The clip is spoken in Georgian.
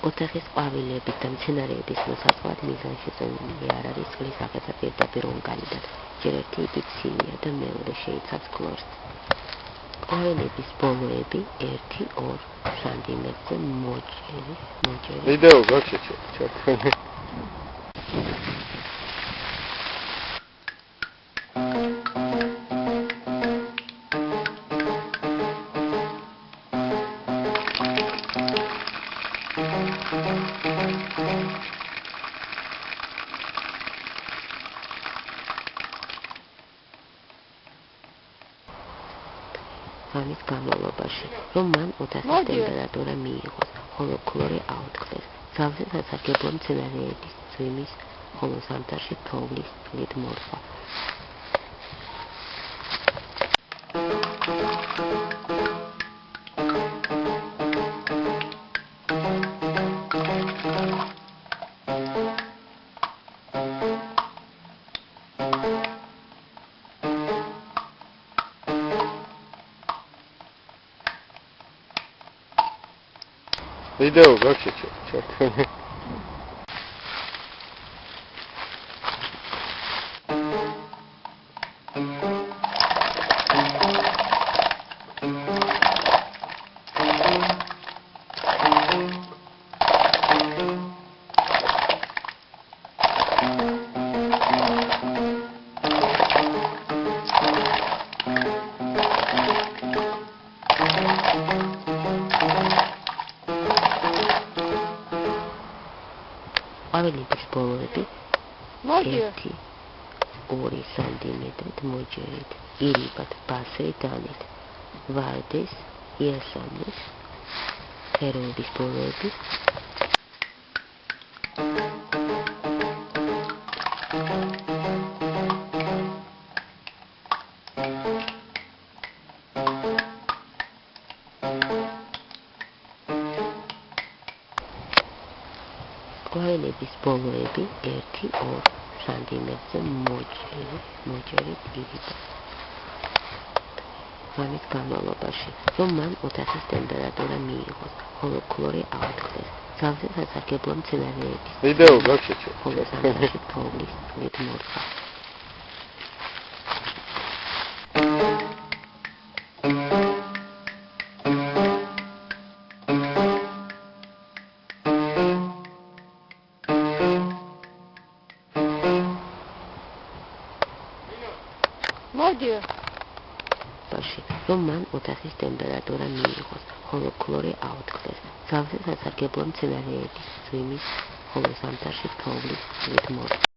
ოთახის ყვავილების და მცენარეების მოსაწყობად მიზანშეწონილი არ არის წყლის აღება პირდაპირ ორგანიდან. ჯერ ერთი იფიქსირია და მეორე შეიცავს ქლორს. ყვავილების ბოლოები 1-2 სანტიმეტრზე მოჭრილი. ვიდეო გაჩერდა. ამის განმავლობაში, რომ მან ოთახის ტემპერატურა მიიღოს, ხოლო ქლორი აუთქმეს, ძალზე სასარგებლო მცენარეების წვიმის, ხოლო ზამთარში თოვლის წყლით მორხვა. ვიდეო გაჩერდა. ყვავილების ბოლოები 1-2 სანტიმეტრით მოჯერით, ირიბად, ბასრი დანით, ვარდის, იასამნის, ფეროების ბოლოები ყვავილების ბოლოები 1-2 სანტიმეტრზე მოჯერით ირიბად. ამის განმავლობაში, რომ მან ოთახის ტემპერატურა მიიღოს, ხოლო ქლორი აუთქმეს, ძალზე სასარგებლო მცენარეების ვიდეო გაჩერდა. ხოლო ზამთარში თოვლის წყლით მორხვა. რომ მან ოთახის ტემპერატურა მიიღოს, ხოლო ქლორი აუთქმეს, ძალზე სასარგებლო მცენარეების წვიმის, ხოლო ზამთარში თოვლის წყლით მორხვა.